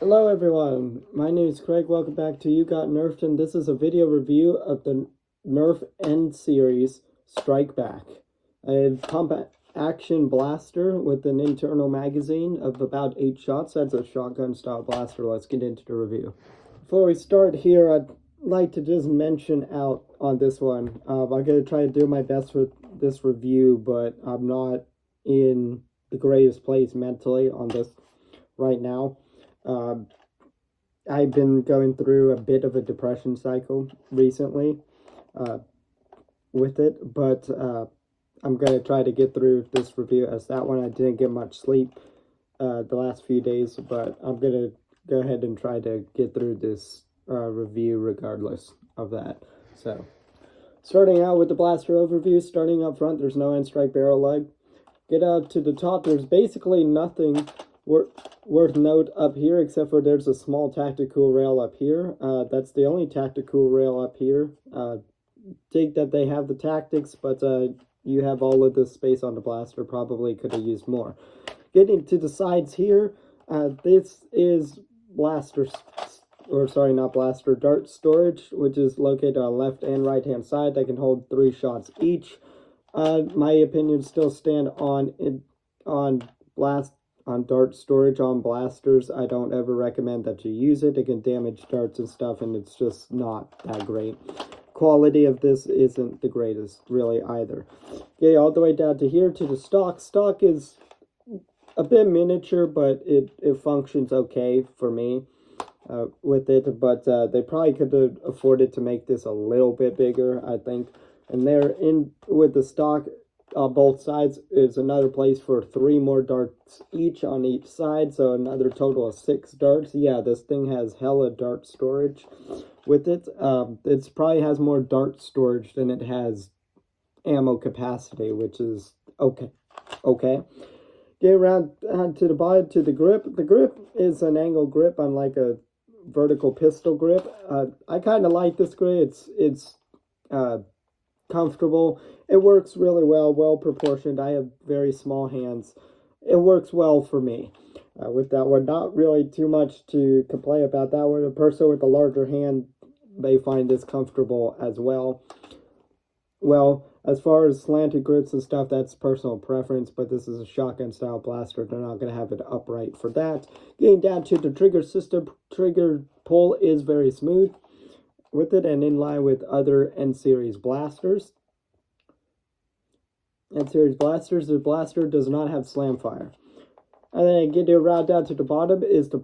Hello everyone, my name is Craig. Welcome back to You Got Nerfed, and this is a video review of the Nerf End Series Strike Back. A pump action blaster with an internal magazine of about 8 shots. That's a shotgun style blaster. Let's get into the review. Before we start here, I'd like to just mention out on this one. I'm going to try to do my best with this review, but I'm not in the greatest place mentally on this right now. I've been going through a bit of a depression cycle recently with it, but I'm going to try to get through this review. As that one, I didn't get much sleep the last few days, but I'm going to go ahead and try to get through this review regardless of that. So, starting out with the blaster overview, starting up front, there's no end strike barrel leg. Get out to the top, there's basically nothing worth note up here, except for there's a small tactical rail up here. That's the only tactical rail up here. Dig that they have the tactics, but you have all of this space on the blaster. Probably could have used more. Getting to the sides here, this is dart storage, which is located on left and right hand side. They can hold 3 shots each. My opinion still stand on dart storage on blasters. I don't ever recommend that you use it. It can damage darts and stuff, and it's just not that great. Quality of this isn't the greatest, really, either. Okay, all the way down to here to the stock. Stock is a bit miniature, but it functions okay for me with it. But they probably could have afforded to make this a little bit bigger, I think. And there, in with the stock, both sides is another place for 3 more darts each on each side, so another total of 6 darts. Yeah, this thing has hella dart storage with it. It probably has more dart storage than it has ammo capacity, which is okay. Get around to the bottom to the grip. The grip is an angle grip, unlike a vertical pistol grip. I kind of like this grip. It's comfortable. It works really well proportioned. I have very small hands. It works well for me with that one. Not really too much to complain about that one. A person with a larger hand may find this comfortable as well. Well, as far as slanted grips and stuff, that's personal preference, but this is a shotgun style blaster. They're not going to have it upright for that. Getting down to the trigger system, trigger pull is very smooth with it and in line with other N-Series blasters. N-Series blasters, the blaster does not have slam fire. And then get it right down to the bottom is the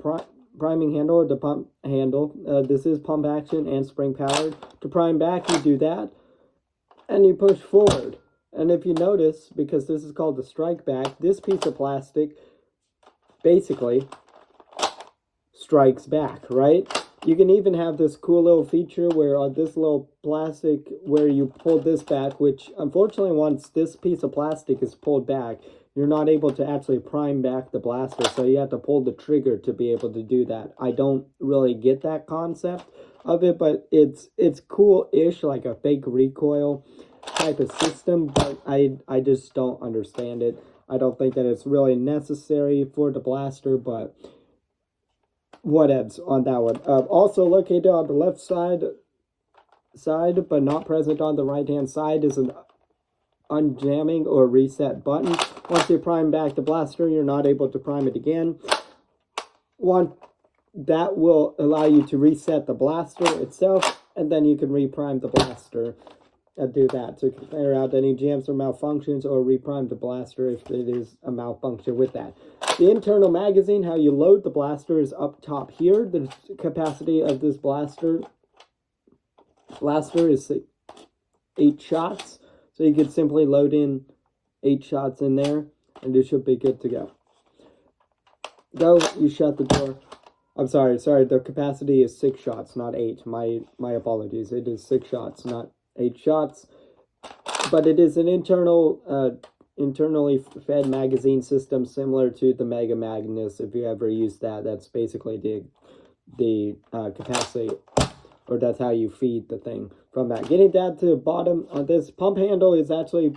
priming handle or the pump handle. This is pump action and spring powered. To prime back, you do that, and you push forward. And if you notice, because this is called the strike back, this piece of plastic basically strikes back, right? You can even have this cool little feature where on this little plastic, where you pull this back, which unfortunately once this piece of plastic is pulled back, you're not able to actually prime back the blaster, so you have to pull the trigger to be able to do that. I don't really get that concept of it, but it's cool-ish, like a fake recoil type of system, but I just don't understand it. I don't think that it's really necessary for the blaster, but whatevs on that one. Also located on the left side, but not present on the right hand side, is an unjamming or reset button. Once you prime back the blaster, you're not able to prime it again. That will allow you to reset the blaster itself, and then you can reprime the blaster and do that to clear out any jams or malfunctions, or reprime the blaster if it is a malfunction with that. The internal magazine, how you load the blaster, is up top here. The capacity of this blaster is 8 shots. So you could simply load in 8 shots in there, and you should be good to go. You shut the door. I'm sorry, the capacity is 6 shots, not 8. My apologies. It is 6 shots, not 8 shots. But it is an internally fed magazine system similar to the Mega Magnus. If you ever use that, that's basically the capacity or that's how you feed the thing from that. Getting down to the bottom on this pump handle is actually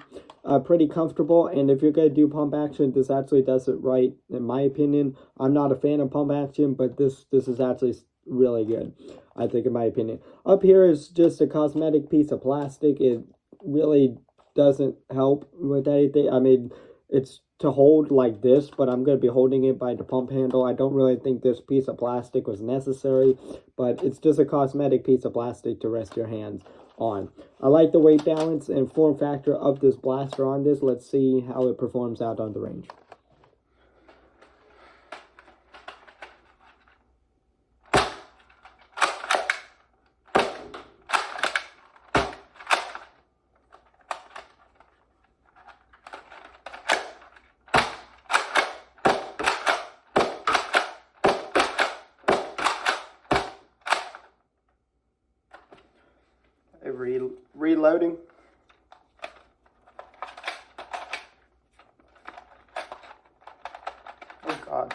pretty comfortable, and if you're going to do pump action, this actually does it right, in my opinion. I'm not a fan of pump action, but this is actually really good, I think, in my opinion. Up here is just a cosmetic piece of plastic. It really doesn't help with anything. I mean, it's to hold like this, but I'm going to be holding it by the pump handle. I don't really think this piece of plastic was necessary, but it's just a cosmetic piece of plastic to rest your hands on. I like the weight balance and form factor of this blaster on this. Let's see how it performs out on the range. Reloading. Oh God.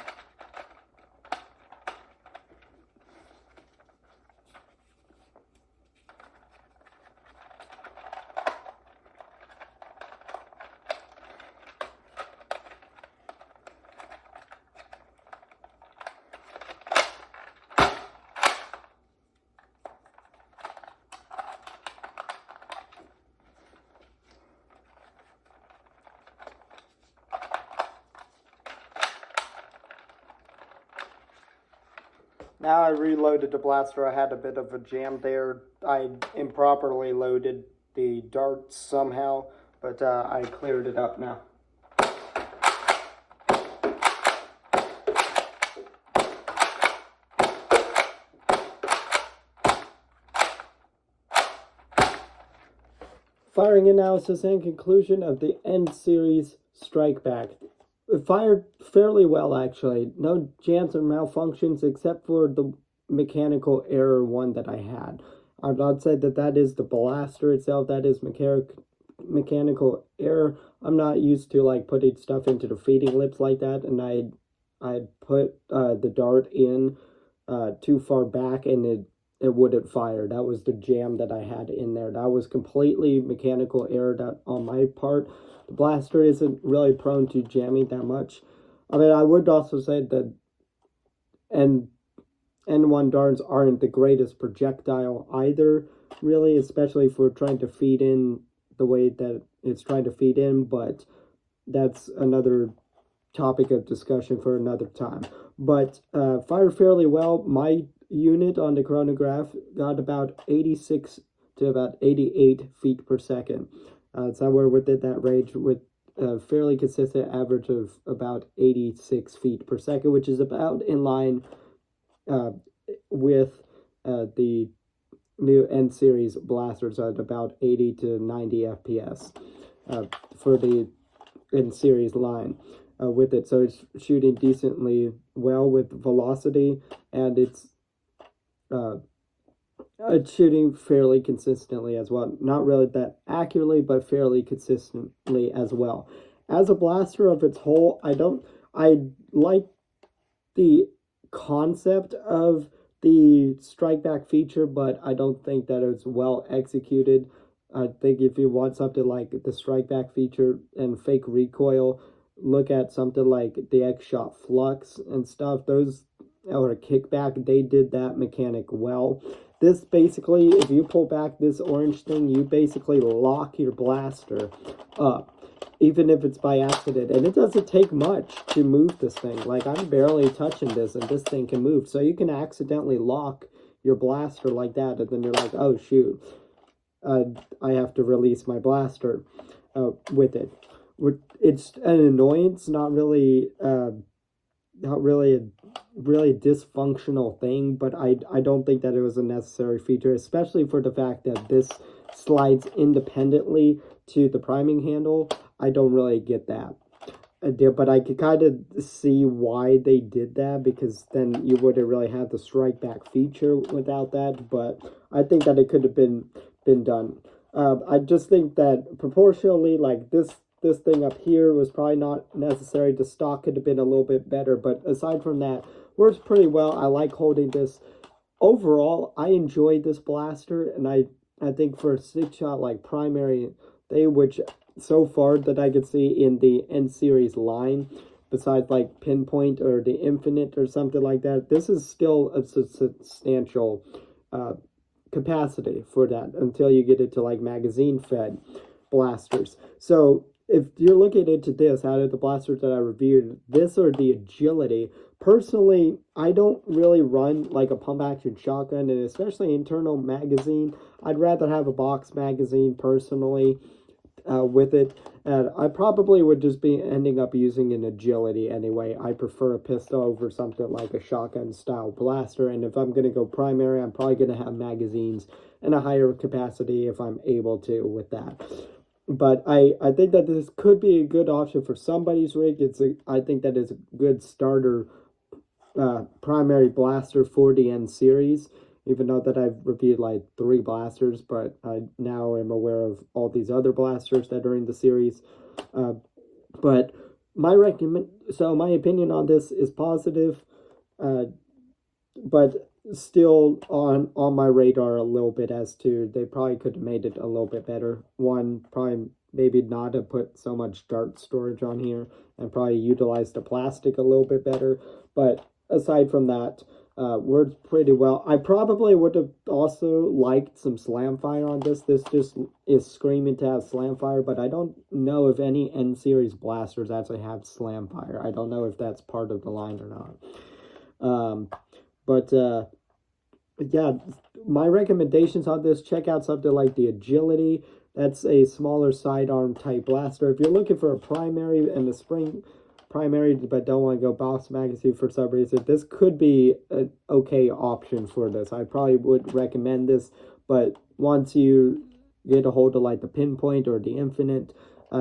Now I reloaded the blaster. I had a bit of a jam there. I improperly loaded the darts somehow, but I cleared it up now. Firing analysis and conclusion of the End Series Strike Back. It fired fairly well, actually. No jams or malfunctions except for the mechanical error one that I had. I've not said that is the blaster itself. That is mechanical error. I'm not used to like putting stuff into the feeding lips like that, and I put the dart in too far back, and it wouldn't fire. That was the jam that I had in there. That was completely mechanical error on my part. The blaster isn't really prone to jamming that much. I mean, I would also say that N1 darts aren't the greatest projectile either, really, especially for trying to feed in the way that it's trying to feed in, but that's another topic of discussion for another time. But fired fairly well. My unit on the chronograph got about 86 to about 88 feet per second. Somewhere within that range with a fairly consistent average of about 86 feet per second, which is about in line with the new End Series blasters at about 80 to 90 FPS for the End Series line with it. So it's shooting decently well with velocity, and it's shooting fairly consistently as well. Not really that accurately, but fairly consistently as well. As a blaster of its whole, I like the concept of the strike back feature, but I don't think that it's well executed. I think if you want something like the strike back feature and fake recoil, look at something like the X-Shot Flux and stuff. Those, or kickback, they did that mechanic well. This basically, if you pull back this orange thing, you basically lock your blaster up, even if it's by accident. And it doesn't take much to move this thing. Like, I'm barely touching this, and this thing can move. So you can accidentally lock your blaster like that, and then you're like, oh, shoot, I have to release my blaster with it. It's an annoyance, not really a really dysfunctional thing, but I don't think that it was a necessary feature, especially for the fact that this slides independently to the priming handle. I don't really get that. But I could kind of see why they did that, because then you wouldn't really have the strike back feature without that, but I think that it could have been done. I just think that proportionally, like this thing up here was probably not necessary. The stock could have been a little bit better, but aside from that, works pretty well. I like holding this overall, I enjoyed this blaster, and I think for a 6-shot like primary, which so far that I could see in the N series line, besides like Pinpoint or the Infinite or something like that, this is still a substantial uh, capacity for that until you get it to like magazine fed blasters. So if you're looking into this, out of the blasters that I reviewed, this or the agility, personally, I don't really run like a pump action shotgun, and especially internal magazine. I'd rather have a box magazine personally with it. And I probably would just be ending up using an agility anyway. I prefer a pistol over something like a shotgun style blaster. And if I'm going to go primary, I'm probably going to have magazines and a higher capacity if I'm able to with that. But I think that this could be a good option for somebody's rig. I think that is a good starter primary blaster for the N series, even though that I've reviewed like 3 blasters, but I now am aware of all these other blasters that are in the series. But my my opinion on this is positive, but still on my radar a little bit as to they probably could have made it a little bit better. One, probably maybe not have put so much dart storage on here and probably utilized the plastic a little bit better. But aside from that, works pretty well. I probably would have also liked some slam fire on this. This just is screaming to have slam fire, but I don't know if any N series blasters actually have slam fire. I don't know if that's part of the line or not. But yeah, my recommendations on this, check out something like the Agility. That's a smaller sidearm type blaster. If you're looking for a primary and a spring primary but don't want to go box magazine for some reason, this could be an okay option for this. I probably would recommend this, but once you get a hold of like the Pinpoint or the Infinite,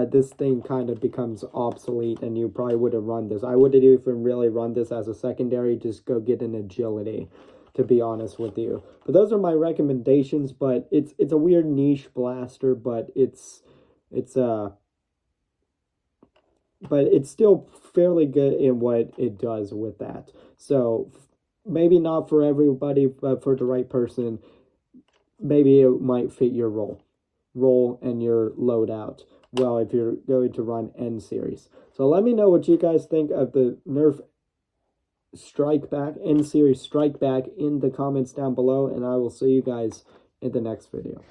this thing kind of becomes obsolete, and you probably wouldn't run this. I wouldn't even really run this as a secondary. Just go get an Agility, to be honest with you. But those are my recommendations. But it's a weird niche blaster, but it's still fairly good in what it does with that. So maybe not for everybody, but for the right person, maybe it might fit your role and your loadout well if you're going to run N series. So let me know what you guys think of the Nerf Strike Back, N series Strike Back, in the comments down below, and I will see you guys in the next video.